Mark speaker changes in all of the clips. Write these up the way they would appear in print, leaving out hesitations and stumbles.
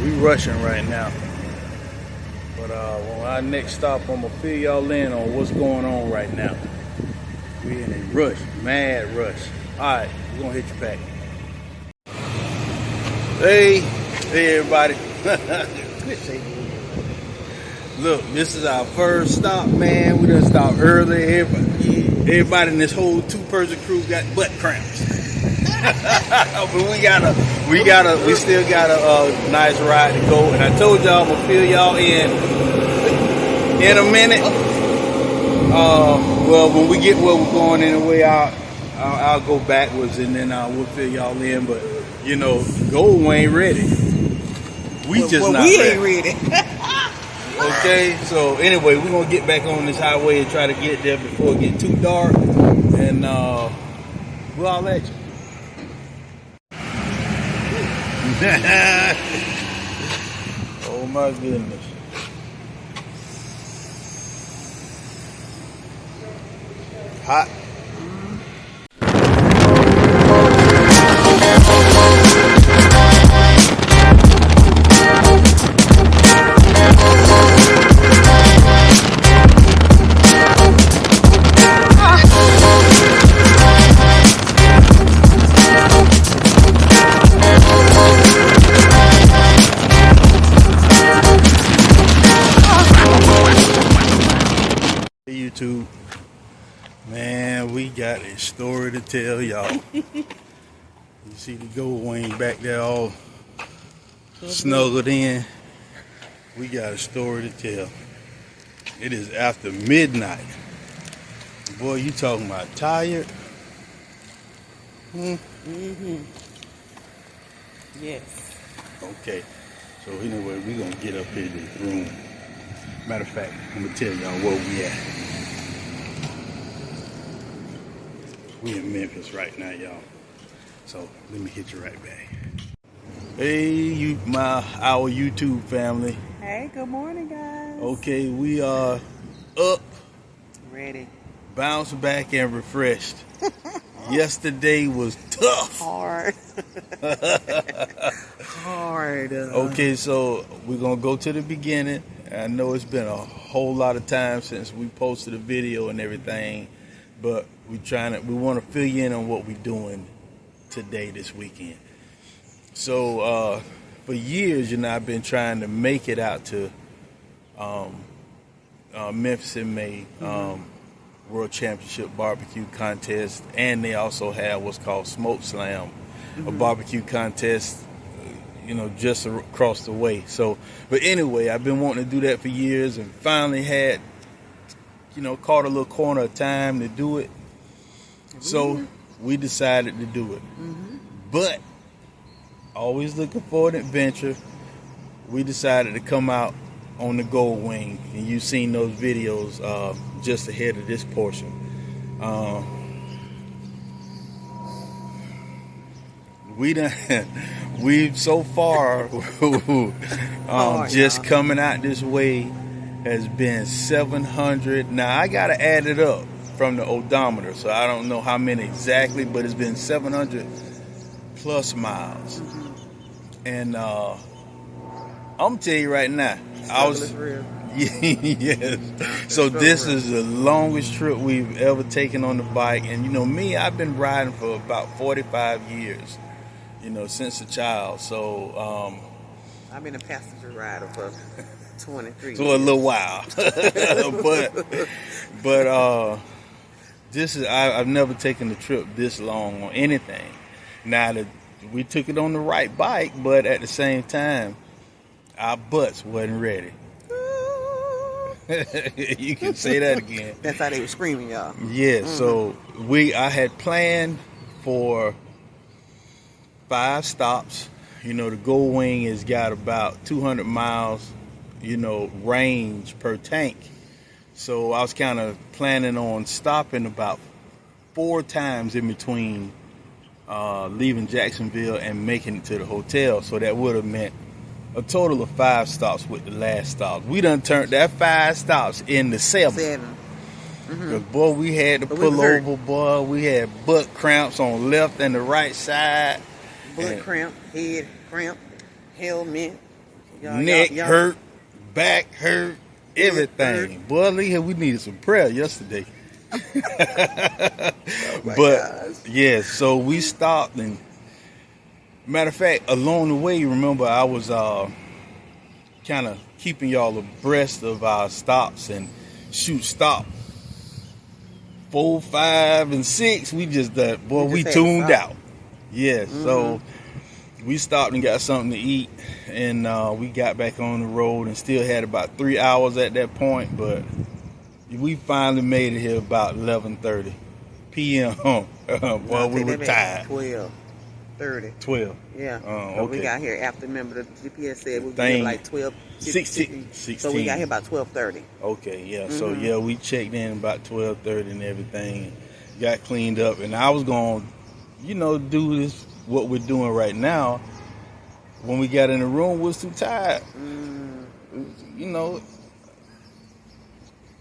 Speaker 1: We rushing right now. But when our next stop, I'm gonna fill y'all in on what's going on right now. We in a rush, mad rush. Alright, we're gonna hit you back. Hey everybody. Look, this is our first stop, man. We done stopped early. Everybody in this whole two-person crew got butt cramps. But we still got a nice ride to go. And I told y'all I'm gonna fill y'all in a minute. Well, when we get where we're going anyway, I'll go backwards and then we'll fill y'all in. But you know, goal ain't ready. We ain't ready. Okay, so anyway, we're gonna get back on this highway and try to get there before it get too dark, and we'll all let you. Oh my goodness. Hot. YouTube, man, we got a story to tell y'all. You see the gold wing back there all snuggled in. We got a story to tell. It is after midnight. Boy, you talking about tired?
Speaker 2: Yes.
Speaker 1: Okay, so anyway, we're gonna get up here to this room. Matter of fact, I'm gonna tell y'all where we at. We in Memphis right now, y'all. So let me hit you right back. Hey, our YouTube family.
Speaker 2: Hey, good morning, guys.
Speaker 1: Okay, we are up,
Speaker 2: Ready.
Speaker 1: bounced back, and refreshed. Yesterday was tough.
Speaker 2: Hard. Hard.
Speaker 1: Okay, so we're gonna go to the beginning. I know it's been a whole lot of time since we posted a video and everything, but we want to fill you in on what we're doing today, this weekend. So for years, I've been trying to make it out to Memphis in May, World Championship Barbecue Contest, and they also have what's called Smoke Slam, a barbecue contest, just across the way. So, but anyway, I've been wanting to do that for years and finally had, caught a little corner of time to do it. So we decided to do it. But always looking for an adventure, we decided to come out on the Gold Wing, and you've seen those videos just ahead of this portion. We've so far just coming out this way has been 700. Now I gotta add it up from the odometer, so I don't know how many exactly, but it's been 700 plus miles. And I'm tell you right now, yes. So this is the longest trip we've ever taken on the bike, and me, I've been riding for about 45 years. Since a child. So
Speaker 2: I've been a passenger rider for 23
Speaker 1: so years. A little while. but this is I've never taken a trip this long on anything. Now that we took it on the right bike, but at the same time our butts wasn't ready. You can say that again.
Speaker 2: That's how they were screaming, y'all.
Speaker 1: Yeah, so I had planned for 5 stops. The Gold Wing has got about 200 miles, range per tank. So I was kind of planning on stopping about 4 times in between leaving Jacksonville and making it to the hotel. So that would have meant a total of 5 stops with the last stop. We done turned that 5 stops into 7. Because, boy, we had to pull over, boy. We had butt cramps on left and the right side.
Speaker 2: Butt cramp, head cramp, helmet,
Speaker 1: neck hurt, back hurt, everything. Boy, we needed some prayer yesterday. But yeah, so we stopped, and matter of fact, along the way, remember I was kind of keeping y'all abreast of our stops, and stop 4, 5, and 6. We just we tuned out. Yeah, so we stopped and got something to eat, and we got back on the road and still had about 3 hours at that point, but we finally made it here about 11:30 p.m. Well, we were tired.
Speaker 2: 12:30.
Speaker 1: 12.
Speaker 2: Yeah.
Speaker 1: Okay.
Speaker 2: We got here after. Remember, the GPS said we'd be here like 16. So we got here about 12:30.
Speaker 1: Okay. Yeah. So yeah, we checked in about 12:30 and everything. Got cleaned up, and I was going, do this what we're doing right now. When we got in the room, we was too tired.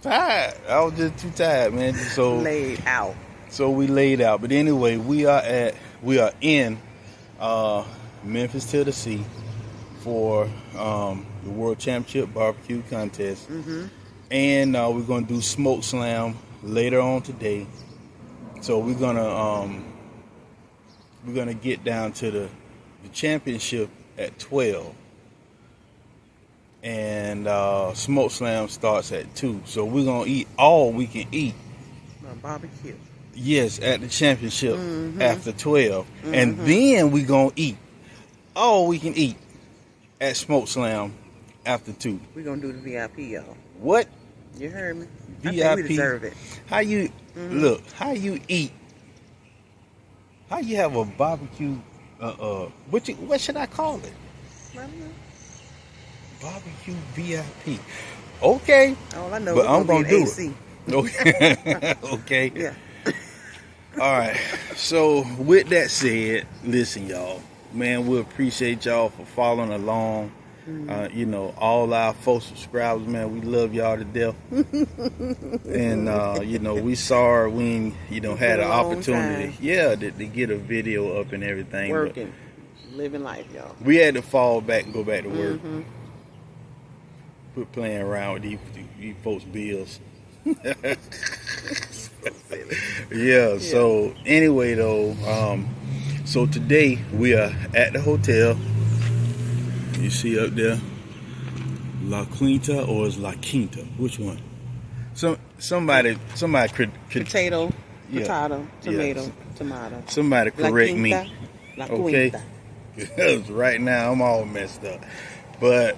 Speaker 1: Tired. I was just too tired, man. So
Speaker 2: laid out. So
Speaker 1: we laid out. But anyway, we are in Memphis, Tennessee for the World Championship Barbecue Contest. And we're gonna do Smoke Slam later on today. So we're gonna get down to the championship at 12. And Smoke Slam starts at 2. So we're going to eat all we can eat.
Speaker 2: Barbecue.
Speaker 1: Yes, at the championship after 12. And then we're going to eat all we can eat at Smoke Slam after 2.
Speaker 2: We're going to do the VIP, y'all.
Speaker 1: What?
Speaker 2: You heard me.
Speaker 1: VIP.
Speaker 2: I think we deserve it.
Speaker 1: How you, look, how you eat, how you have a barbecue, what should I call it? Barbecue VIP. Okay.
Speaker 2: All I know
Speaker 1: but
Speaker 2: is
Speaker 1: I'm gonna do
Speaker 2: AC.
Speaker 1: it. Okay. Okay.
Speaker 2: Yeah.
Speaker 1: All right. So with that said, listen, y'all. Man, we appreciate y'all for following along. All our 4 subscribers, man, we love y'all to death. And we sorry we had an opportunity, to get a video up and everything.
Speaker 2: Working, living life, y'all.
Speaker 1: We had to fall back and go back to work. Quit playing around with these folks' bills. Yeah. So anyway, though, so today we are at the hotel. You see up there, La Quinta or is La Quinta? Which one? Somebody
Speaker 2: Potato, tomato.
Speaker 1: Somebody correct me.
Speaker 2: La
Speaker 1: okay.
Speaker 2: Quinta.
Speaker 1: Because right now I'm all messed up. But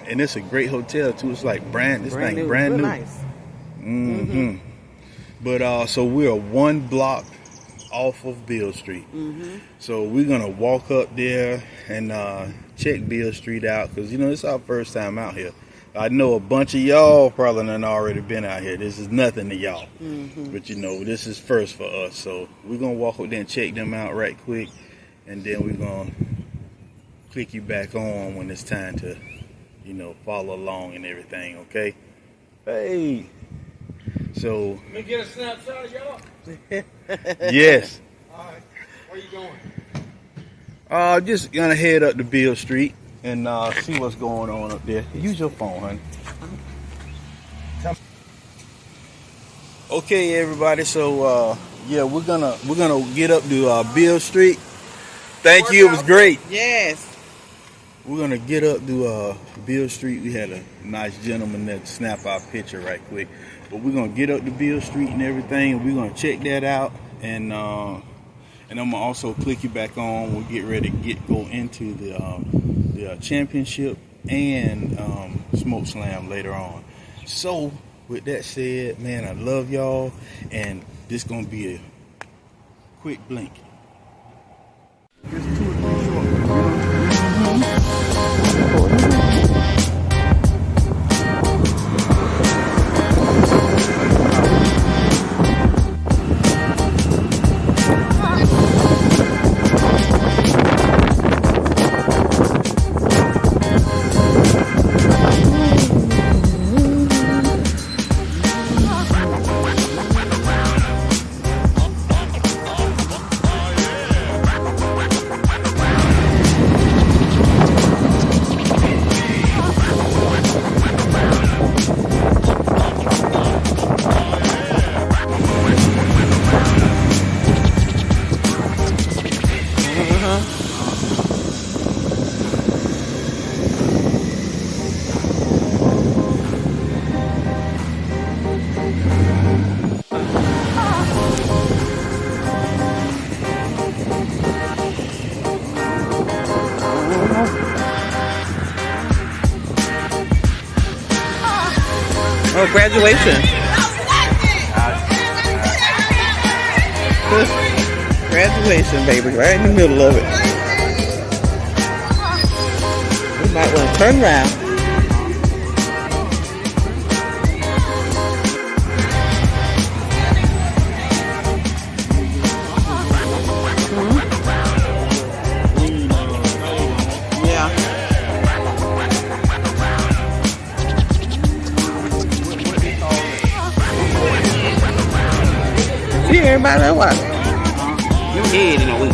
Speaker 1: and it's a great hotel too. It's like brand new.
Speaker 2: Nice.
Speaker 1: But so we're 1 block off of Beale Street. So we're gonna walk up there and check Beale Street out, because it's our first time out here. I know a bunch of y'all probably done already been out here. This is nothing to y'all. But this is first for us. So we're gonna walk up there and check them out right quick, and then we're gonna click you back on when it's time to follow along and everything. Okay. Hey. So.
Speaker 3: Let me get a snapshot of y'all.
Speaker 1: Yes.
Speaker 3: All right. Where you going?
Speaker 1: Just gonna head up to Beale Street and see what's going on up there. Use your phone, honey. Okay, everybody. So we're gonna get up to Beale Street. Thank you. It was great.
Speaker 2: Yes.
Speaker 1: We're gonna get up to Beale Street. We had a nice gentleman that snapped our picture right quick. But we're gonna get up to Beale Street and everything, and we're gonna check that out, and I'm gonna also click you back on. We'll get ready to go into the championship and Smoke Slam later on. So with that said, man, I love y'all, and this gonna be a quick blink.
Speaker 2: Oh, graduation. Graduation, baby, right in the middle of it. We might want to turn around. Yeah. See everybody that watch. Your head in a week.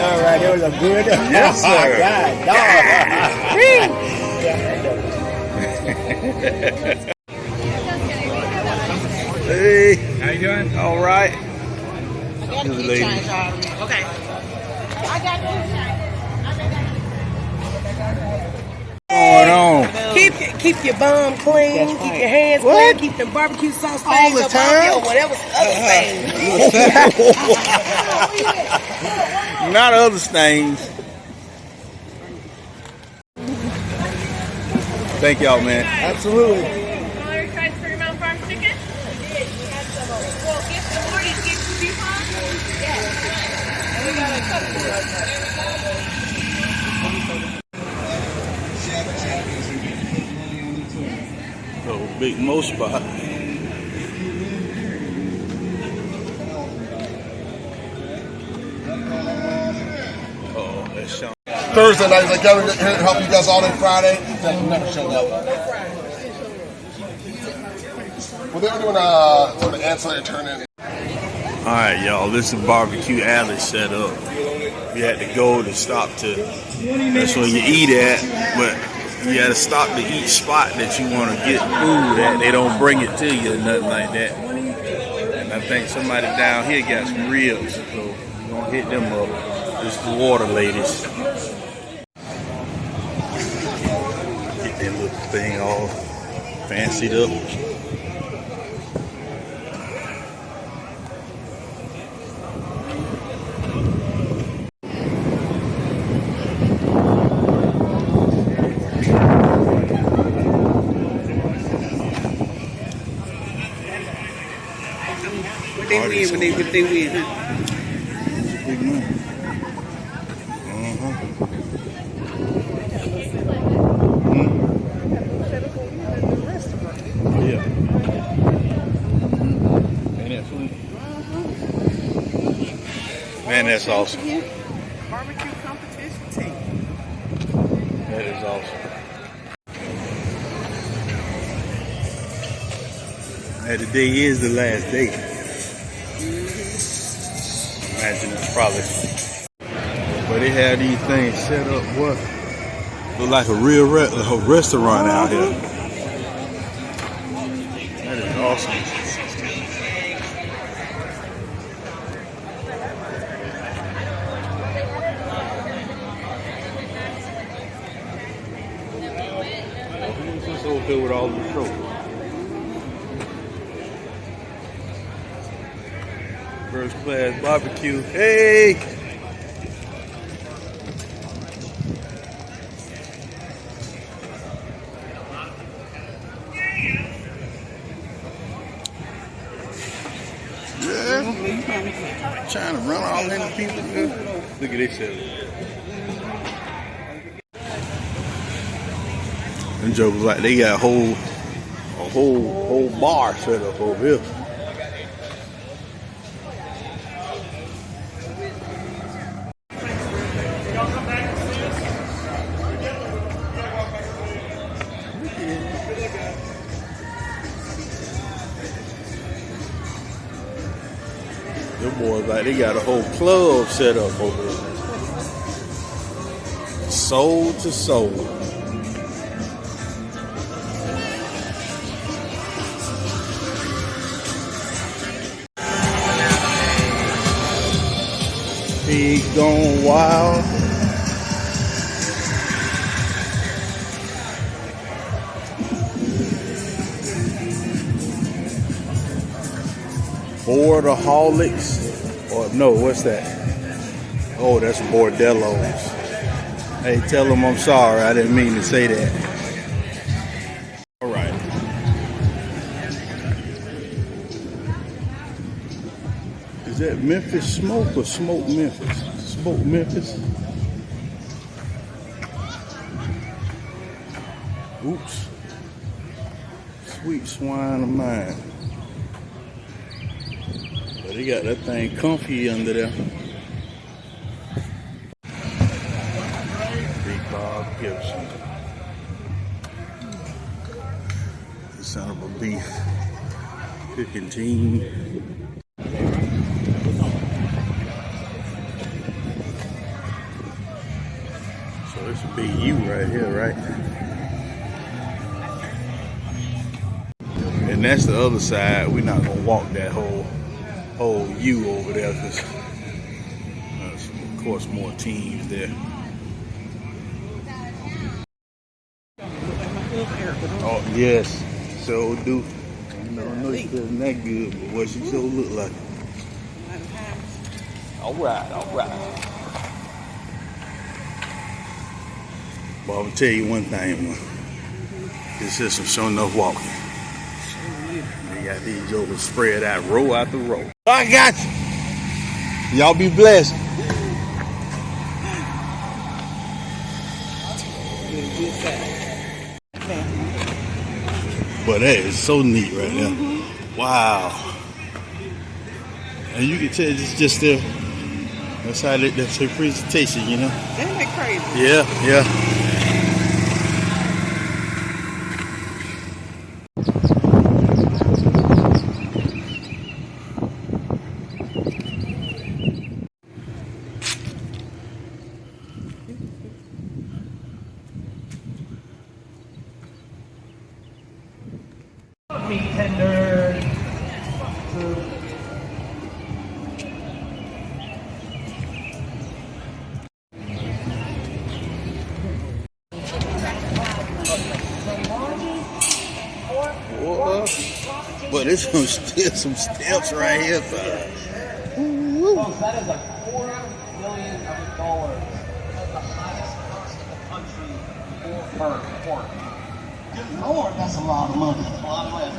Speaker 3: All right, that was a good.
Speaker 1: Yes, sir. Hey.
Speaker 3: How you doing?
Speaker 1: All right.
Speaker 2: Okay.
Speaker 4: I got
Speaker 1: Going on?
Speaker 4: Keep your bum clean, keep your hands clean, keep the barbecue sauce
Speaker 1: All the time?
Speaker 4: or whatever other thing.
Speaker 1: Not other things. Thank y'all, man.
Speaker 3: Absolutely.
Speaker 5: Dollar fries for your Mount Farm chicken? Well, get some more. You get some coupons? Yeah. And we got a couple.
Speaker 1: So big mo spot. Oh, that's Sean.
Speaker 6: Thursday night, like y'all here to help you guys all day Friday. That never showed up. Well, they were doing an ancillary turn-in.
Speaker 1: All right, y'all. This is barbecue alley set up. You had to go to stop to. That's where you eat at, but you got to stop to each spot that you want to get food at. They don't bring it to you or nothing like that. And I think somebody down here got some ribs, so we're gonna hit them up. It's the water ladies. Get that little thing all fancied up.
Speaker 2: What they win.
Speaker 1: Big man. Yeah. Ain't that sweet? Man, that's awesome.
Speaker 2: Barbecue competition team.
Speaker 1: That is awesome. And today is the last day. Imagine it's probably. But they had these things set up, what? Look like a real restaurant out here. That is awesome. Who's this over here with all the trophies? First class barbecue. Hey! Yeah. Trying to run all into people. Look at this shit. Them jokers like they got a whole bar set up over here. Them boys like they got a whole club set up over there. Soul to soul. Pigs gone wild. Borderholics, or no, what's that? Oh, that's bordellos. Hey, tell them I'm sorry. I didn't mean to say that. All right. Is that Memphis Smoke or Smoke Memphis? Smoke Memphis. Oops. Sweet swine of mine. But they got that thing comfy under there. Big Bob Gibson. The son of a beef cooking team. So this would be you right here, right? And that's the other side. We're not gonna walk that whole U over there because of course more teams there. Oh yes, so do. I know she feeling that good, but what she so look like. All right. But I'm gonna tell you one thing, man. This is some sure enough walking. They got these jokers spread out, row after row. I got you. Y'all be blessed. But that is so neat right now. Wow. And you can tell it's just their, that's their presentation, you know?
Speaker 2: Isn't that crazy?
Speaker 1: Yeah.
Speaker 3: Meat tender.
Speaker 1: But there's still some steps right here.
Speaker 3: Folks, that is like $4 billion. That's the highest cost in the country for pork. Good Lord, that's a lot of money. That's a lot of money.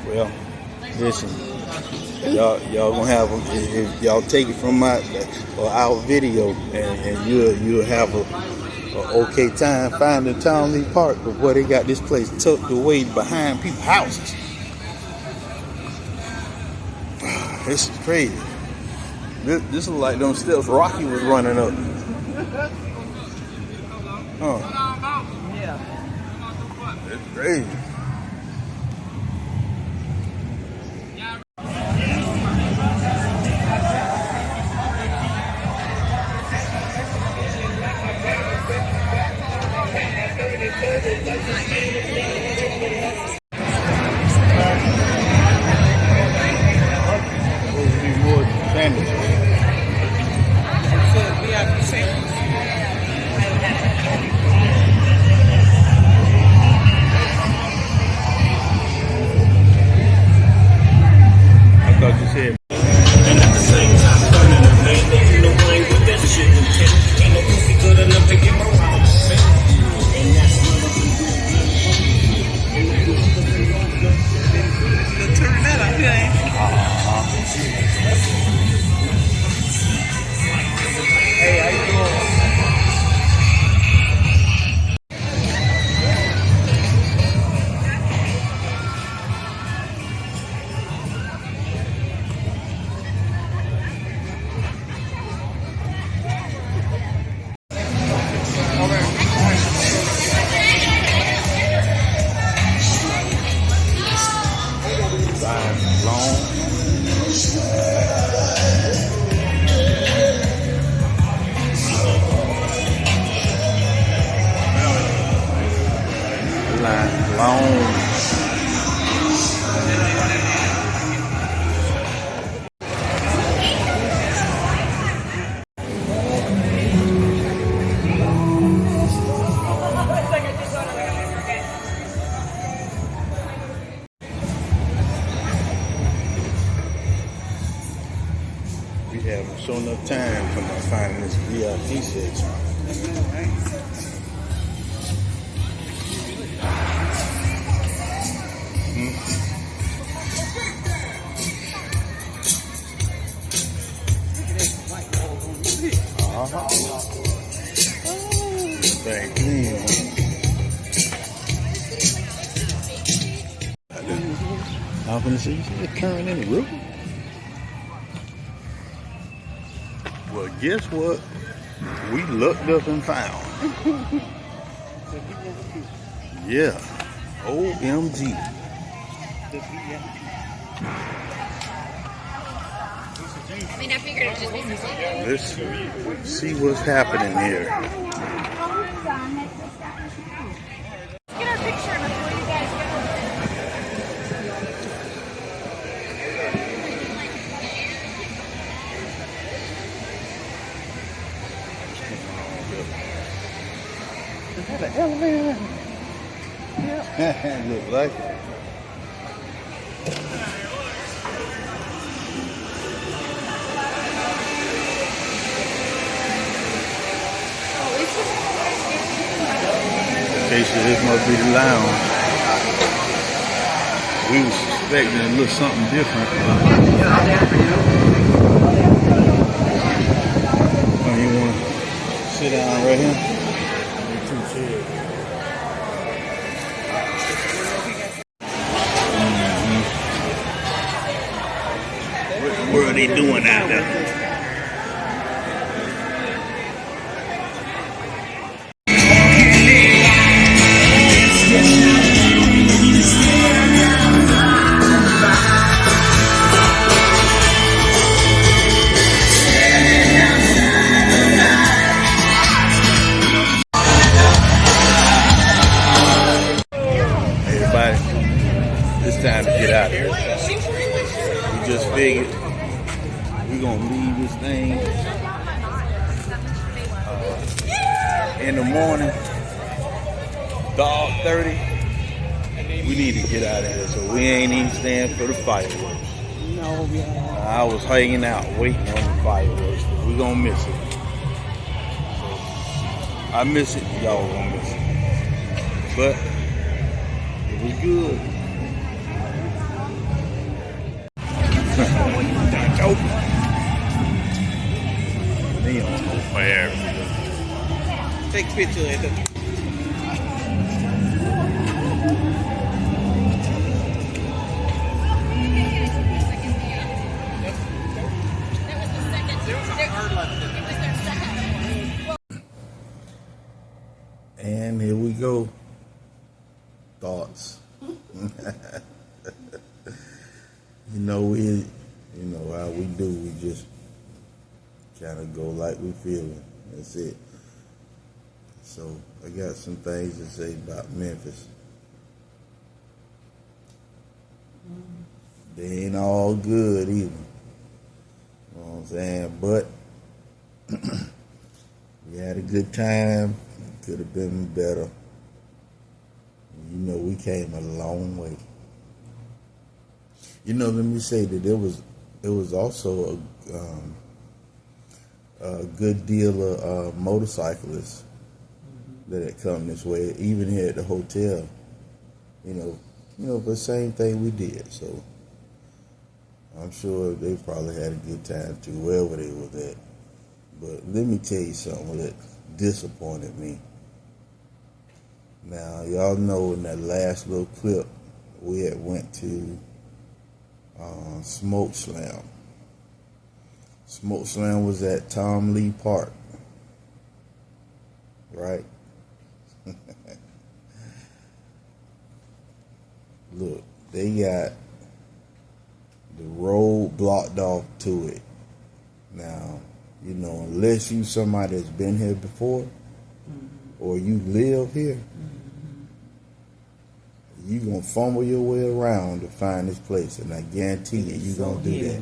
Speaker 1: Well, listen, y'all gonna have if y'all take it from our video, and you'll have a okay time finding Townley Park, but where they got this place tucked away behind people's houses. This is crazy. This is like them steps Rocky was running up. Huh.
Speaker 2: Yeah.
Speaker 1: It's crazy. Supposed to be more sandwiches. I thought you said.
Speaker 7: And at the same time, turning the pain, you know I ain't with that shit. Ain't no pussy good enough to get my rhymes. And that's
Speaker 2: Turn that up, yeah.
Speaker 1: Hey, how you doing? We haven't shown enough time for my finding this VIP section. Thank you. I'm gonna see the current in the river. Well, guess what? We looked up and found. Yeah. OMG.
Speaker 5: I mean, I figured it would just be something.
Speaker 1: Let's see what's happening here.
Speaker 5: Get our picture before you guys go.
Speaker 1: Is that an elevator? Yeah. Look like it. Okay, so this must be the lounge. We were suspecting a little something different. Oh, you want to sit down right here? Two chairs. What are they doing out there? Everybody, it's time to get out of here. We just figured we're gonna leave this thing in the morning, dark 30. We need to get out of here, so we ain't even staying for the fireworks.
Speaker 2: No, yeah.
Speaker 1: I was hanging out waiting on the fireworks, but we're gonna miss it. I miss it, y'all gonna miss it. But it was good. That's open. Neon's on fire.
Speaker 2: Take a picture later.
Speaker 1: go. Thoughts. How we do. We just kind of go like we feeling. That's it. So I got some things to say about Memphis. They ain't all good either. You know what I'm saying? But we had a good time. Could have been better. We came a long way. Let me say that it was also a good deal of motorcyclists that had come this way, even here at the hotel. The same thing we did. So I'm sure they probably had a good time too, wherever they was at. But let me tell you something that disappointed me. Now, y'all know in that last little clip, we had went to Smoke Slam. Smoke Slam was at Tom Lee Park, right? Look, they got the road blocked off to it. Now, unless you somebody that's been here before, or you live here, you gonna fumble your way around to find this place, and I guarantee you gonna do that.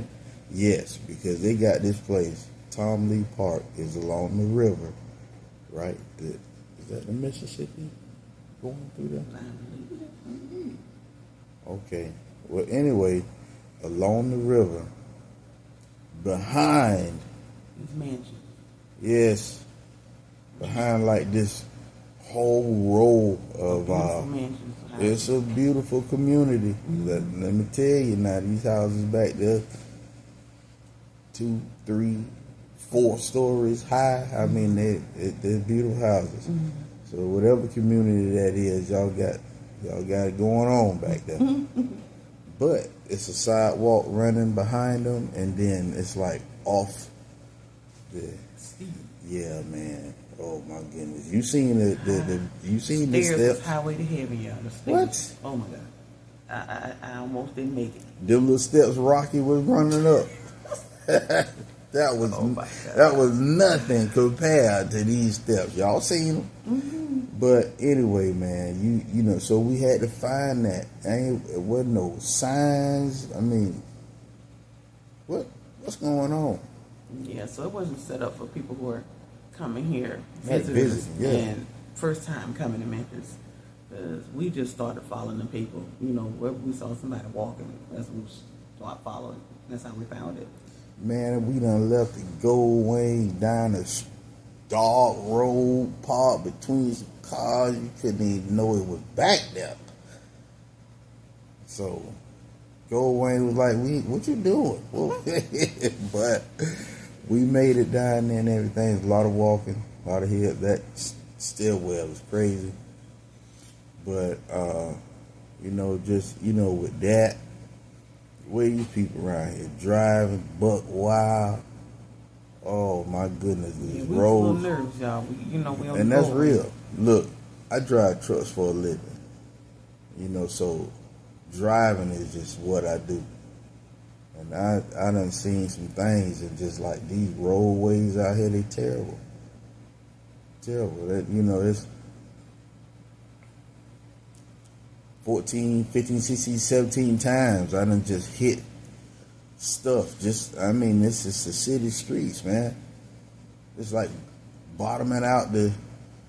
Speaker 1: Yes, because they got this place. Tom Lee Park is along the river, right? Is that the Mississippi going through there? Okay. Well, anyway, along the river, behind
Speaker 2: this mansion.
Speaker 1: Yes, behind like this whole row of it's a beautiful community. Let me tell you now, these houses back there, 2, 3, 4 stories high. I mean, they're beautiful houses. So whatever community that is, y'all got it going on back there. But it's a sidewalk running behind them, and then it's like off the. Yeah, man. Oh my goodness! You seen the steps?
Speaker 2: Highway to heaven, y'all.
Speaker 1: What?
Speaker 2: Oh my God! I almost didn't make it.
Speaker 1: Them little steps Rocky was running up. that was nothing compared to these steps. Y'all seen them? But anyway, man, so we had to find that. It wasn't no signs. I mean, what's going on?
Speaker 2: Yeah, so it wasn't set up for people who are coming here, visitors, and first time coming to Memphis. Because we just started following the people. Where we saw somebody walking, that's when we started following. That's how we found it.
Speaker 1: Man, we done left the Gold Wing down a dark road, parked between some cars. You couldn't even know it was back there. So, Gold Wing was like, what you doing? But we made it down there and everything. There's a lot of walking, a lot of hill. That stairwell was crazy. But, with that, where these people around here driving buck wild. Oh my goodness, these roads.
Speaker 2: We nerves, y'all. We
Speaker 1: and that's real. Look, I drive trucks for a living. So driving is just what I do. And I done seen some things, and just like these roadways out here, they terrible. Terrible. It's 14, 15, 16, 17 times I done just hit stuff. This is the city streets, man. It's like bottoming out the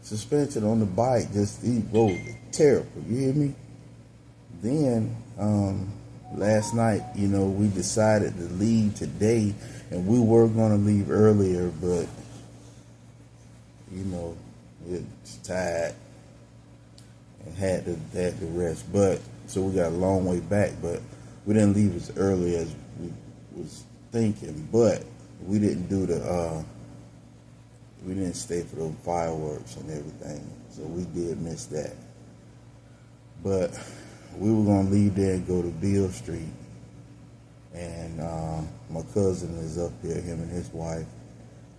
Speaker 1: suspension on the bike. Just these roads are terrible. You hear me? Then, last night, we decided to leave today, and we were going to leave earlier, but, it's tired and had to rest. But, so we got a long way back, but we didn't leave as early as we was thinking, but we didn't do we didn't stay for the fireworks and everything, so we did miss that. But we were going to leave there and go to Beale Street, and my cousin is up there, him and his wife,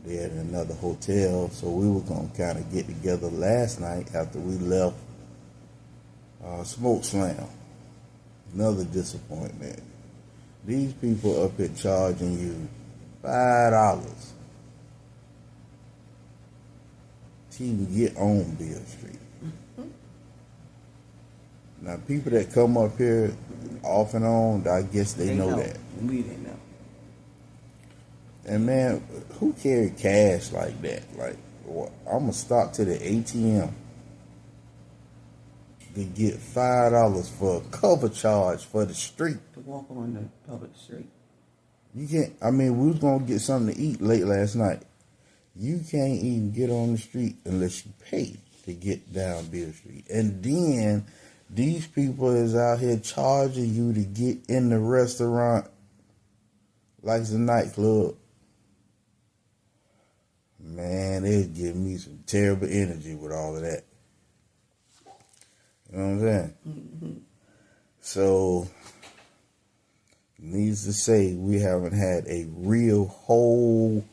Speaker 1: They're in another hotel, so we were gonna kind of get together last night after we left Smoke Slam. Another disappointment. These people up here charging you $5 to even get on Beale Street. Now, people that come up here off and on, I guess they know that.
Speaker 2: We didn't know.
Speaker 1: And man, who carry cash like that? Like, I'm gonna stop to the ATM to get $5 for a cover charge for the street.
Speaker 2: To walk on the public street.
Speaker 1: You can't. I mean, we was gonna get something to eat late last night. You can't even get on the street unless you pay to get down Beale Street. And then these people is out here charging you to get in the restaurant like it's a nightclub. Man, it give me some terrible energy with all of that. You know what I'm saying? Mm-hmm. So, needs to say, we haven't had a real whole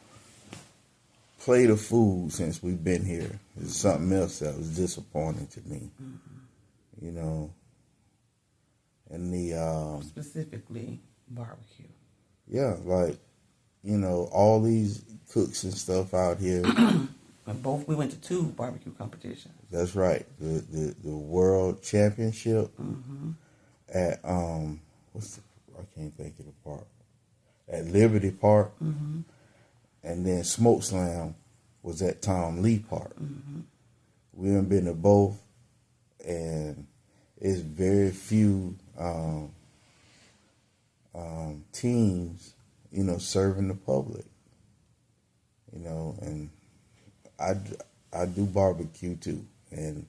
Speaker 1: plate of food since we've been here. It's something else that was disappointing to me. Mm-hmm. You know, and the
Speaker 2: specifically barbecue.
Speaker 1: Yeah, like, you know, all these cooks and stuff out here.
Speaker 2: We went to 2 barbecue competitions.
Speaker 1: That's right. The World Championship at I can't think of the park. At Liberty Park. Mm-hmm. And then Smoke Slam was at Tom Lee Park. Mm-hmm. We haven't been to both, and it's very few teams, you know, serving the public. You know, and I do barbecue too, and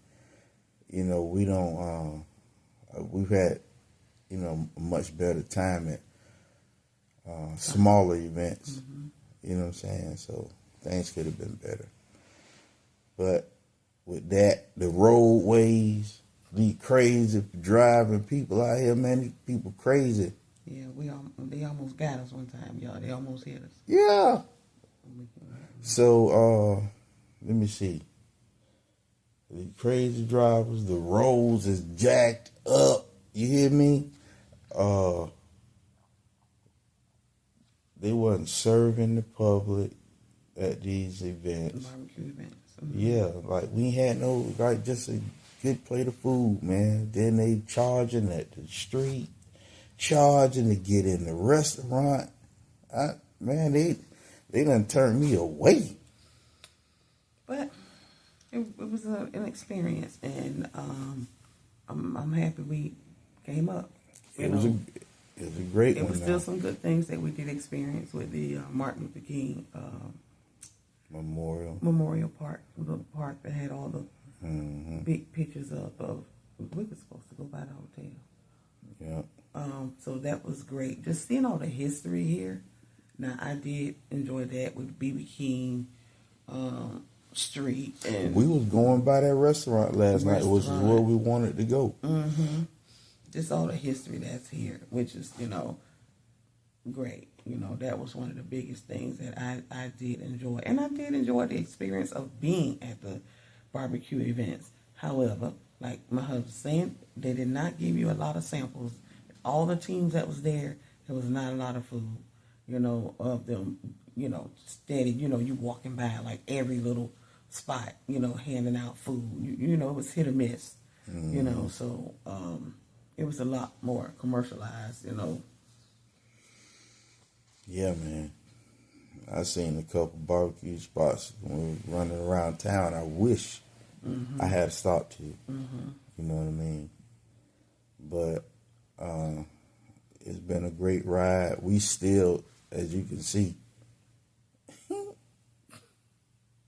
Speaker 1: you know, we don't. We've had, you know, a much better time at smaller events. Mm-hmm. You know what I'm saying? So things could have been better. But with that, the roadways, these crazy driving people out here, man, these people crazy.
Speaker 2: Yeah, they almost got us one time, y'all. They almost hit us.
Speaker 1: Yeah. So, let me see. The crazy drivers, the roads is jacked up. You hear me? They wasn't serving the public at these events.
Speaker 2: Barbecue events. Mm-hmm.
Speaker 1: Yeah, like we had no, like, just a good plate of food, man. Then they charging at the street, charging to get in the restaurant. Man, they done turned me away.
Speaker 2: But it was an experience, and I'm happy we came up.
Speaker 1: It was a great one.
Speaker 2: It was still some good things that we did experience with the Martin Luther King Memorial Park, the park that had all the big pictures of. We were supposed to go by the hotel.
Speaker 1: Yeah.
Speaker 2: So that was great. Just seeing all the history here. Now, I did enjoy that with BB King Street. And
Speaker 1: we was going by that restaurant last night, which is where we wanted to go.
Speaker 2: Mm-hmm. Just all the history that's here, which is, you know, great. You know, that was one of the biggest things that I did enjoy. And I did enjoy the experience of being at the barbecue events. However, like my husband saying, they did not give you a lot of samples. All the teams that was there was not a lot of food. You know, of them, you know, steady, you know, you walking by like every little spot, you know, handing out food. You know, it was hit or miss, you know, so it was a lot more commercialized, you know.
Speaker 1: Yeah, man. I seen a couple barbecue spots when we were running around town. I wish I had stopped to. You know what I mean? But it's been a great ride. We still, as you can see,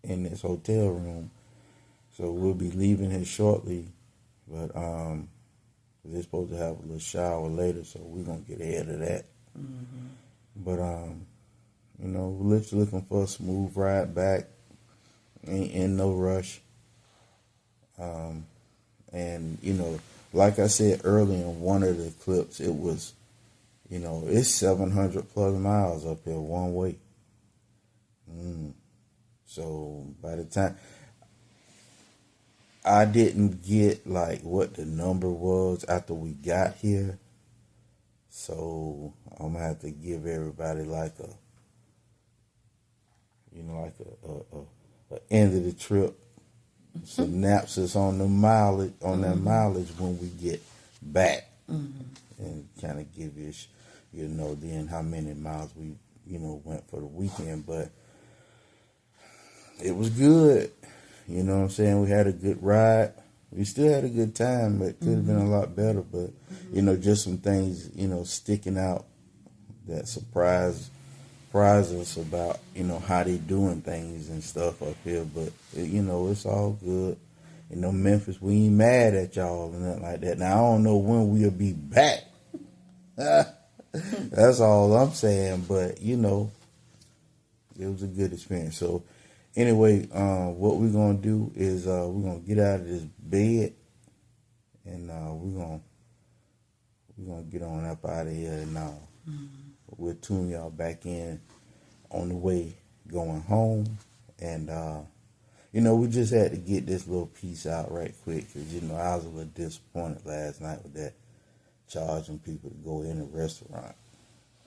Speaker 1: in this hotel room. So we'll be leaving here shortly. But we're supposed to have a little shower later, so we're going to get ahead of that. But, you know, we're just looking for a smooth ride back. Ain't in no rush. And, you know, like I said earlier in one of the clips, it was, you know, it's 700 plus miles up here one way. So by the time I didn't get like what the number was after we got here, so I'm gonna have to give everybody like a, a end of the trip synopsis on the mileage, on that mileage when we get back, and kind of give you, then how many miles we, went for the weekend. But it was good. You know what I'm saying? We had a good ride. We still had a good time, but it could have been a lot better. But, just some things, sticking out that surprised us about, how they doing things and stuff up here. But, it's all good. Memphis, we ain't mad at y'all and nothing like that. Now, I don't know when we'll be back. That's all I'm saying. But, it was a good experience. So, anyway, what we're going to do is we're going to get out of this bed, and we're going to get on up out of here, and we'll tune y'all back in on the way going home. And, we just had to get this little piece out right quick because, I was a little disappointed last night with that charging people to go in a restaurant.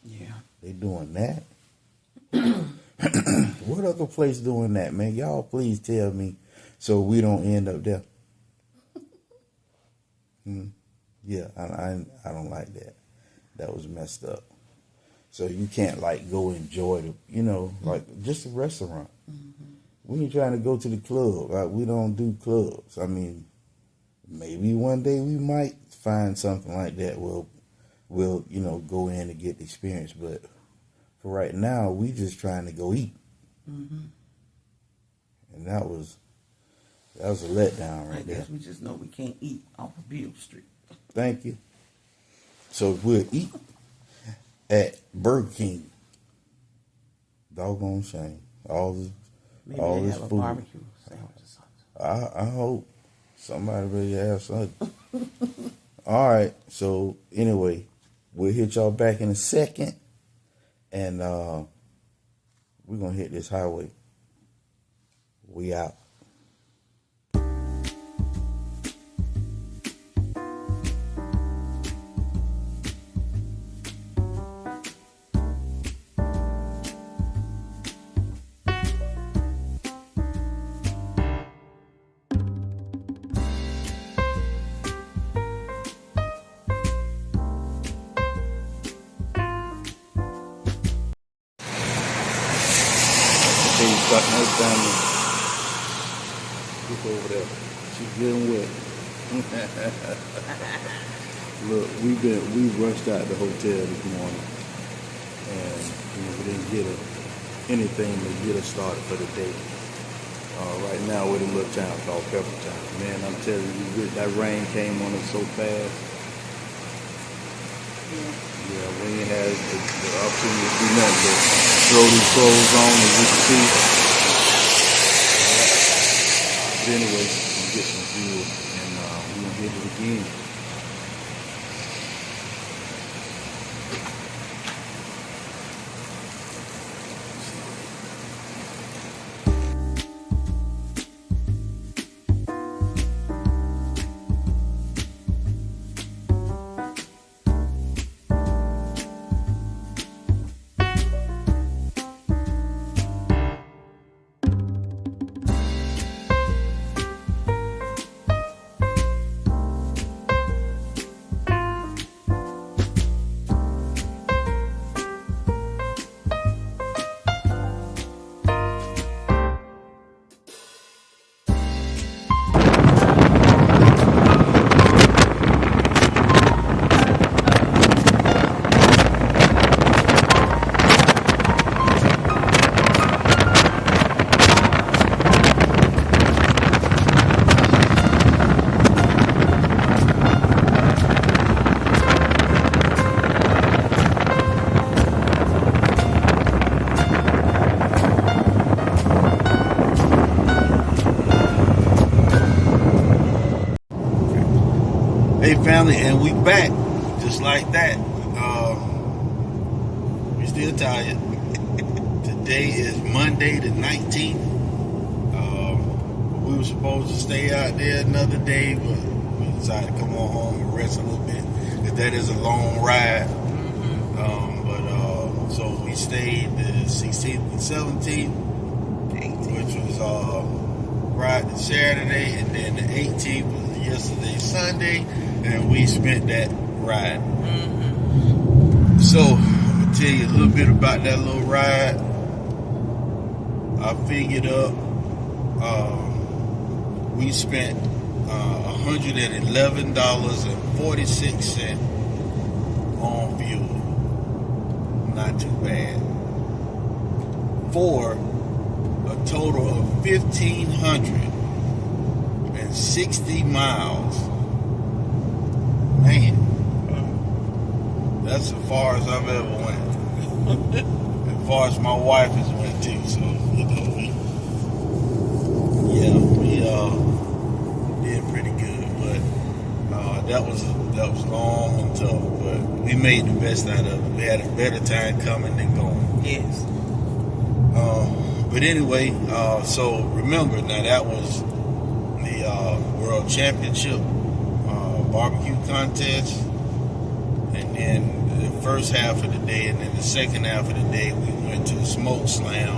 Speaker 2: Yeah.
Speaker 1: They doing that? What other place doing that, man? Y'all please tell me so we don't end up there. Yeah, I don't like that. That was messed up. So you can't like go enjoy the, like just a restaurant. We ain't trying to go to the club. Like, we don't do clubs. I mean, maybe one day we might find something like that. We'll go in and get the experience. But for right now, we just trying to go eat. And that was a letdown right there.
Speaker 2: We just know we can't eat off of Beale Street.
Speaker 1: Thank you. So we'll eat at Burger King. Doggone shame. All this
Speaker 2: have
Speaker 1: food.
Speaker 2: A barbecue sandwich or something.
Speaker 1: I hope somebody really have something. All right. So anyway, we'll hit y'all back in a second, and we're gonna hit this highway. We out. Look over there. She's getting wet. Look, we rushed out the hotel this morning, and we didn't get anything to get us started for the day. Right now we're in a little town called Peppertown. Man, I'm telling you, that rain came on us so fast. Yeah, we ain't had the opportunity to do nothing but throw these clothes on, as you can see. But anyway, we'll get some fuel, and we're going to hit it again. Hey family, and we back just like that. We still tired. Today is Monday the 19th. we were supposed to stay out there another day, but we decided to come on home and rest a little bit, because that is a long ride. So we stayed the 16th and 17th, which was Friday, Saturday, and then the 18th was yesterday, Sunday, and we spent that ride. So I'm gonna tell you a little bit about that little ride. I figured up we spent $111.46 on fuel. Not too bad. For a total of 1,560 miles. Man, that's as far as I've ever went. As far as my wife has went too. So, you know, we did pretty good. But that was long and tough. But we made the best out of it. We had a better time coming than going.
Speaker 2: Yes.
Speaker 1: But anyway, so remember, now that was the World Championship barbecue contest, and then the first half of the day, and then the second half of the day, we went to the Smoke Slam,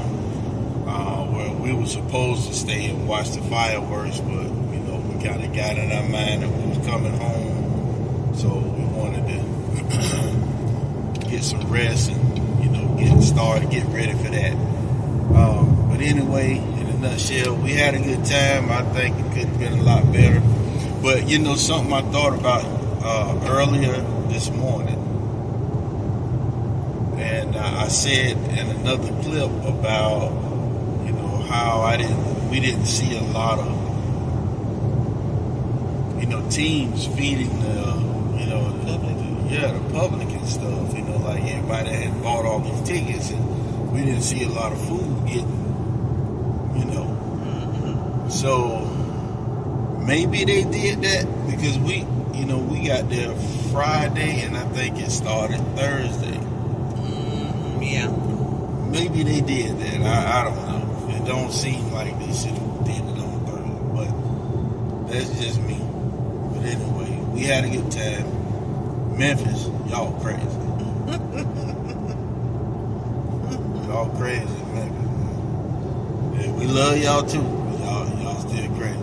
Speaker 1: where we were supposed to stay and watch the fireworks, but you know, we kind of got in our mind that we was coming home, so we wanted to get some rest and, you know, get started, get ready for that. But anyway, in a nutshell, we had a good time. I think it could have been a lot better. But you know, something I thought about earlier this morning, and I said in another clip about, you know, how we didn't see a lot of, you know, teams feeding the, you know, the public and stuff. You know, like everybody had bought all these tickets, and we didn't see a lot of food getting, you know. So maybe they did that because we got there Friday, and I think it started Thursday.
Speaker 2: Yeah.
Speaker 1: Maybe they did that. I don't know. It don't seem like they should have did it on Thursday, but that's just me. But anyway, we had a good time. Memphis, y'all crazy. Y'all crazy, man. Yeah, we love y'all too. Y'all still crazy.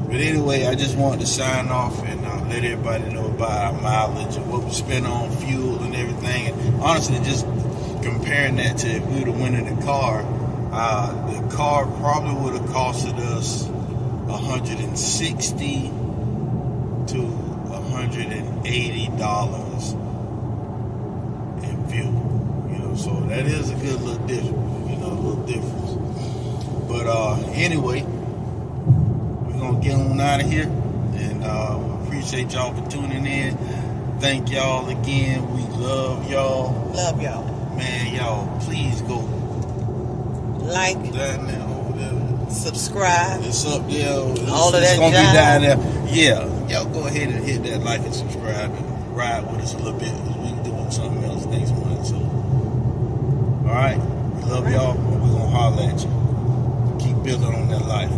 Speaker 1: But anyway, I just wanted to sign off and let everybody know about our mileage and what we spent on fuel and everything. And honestly, just comparing that to if we would have went in the car probably would have costed us $160 to $180 in fuel. You know, so that is a good little difference. But anyway, we're gonna get on out of here, and appreciate y'all for tuning in. Thank y'all again. We love y'all.
Speaker 2: Love y'all.
Speaker 1: Man, y'all, please go
Speaker 2: like,
Speaker 1: down there over there.
Speaker 2: Subscribe.
Speaker 1: It's up there.
Speaker 2: All of that
Speaker 1: it's gonna
Speaker 2: jive.
Speaker 1: be down there. Yeah, y'all go ahead and hit that like and subscribe and ride with us a little bit, because we're doing something else next month. So, all right, we love y'all, and we're gonna holler at you. Keep building on that life.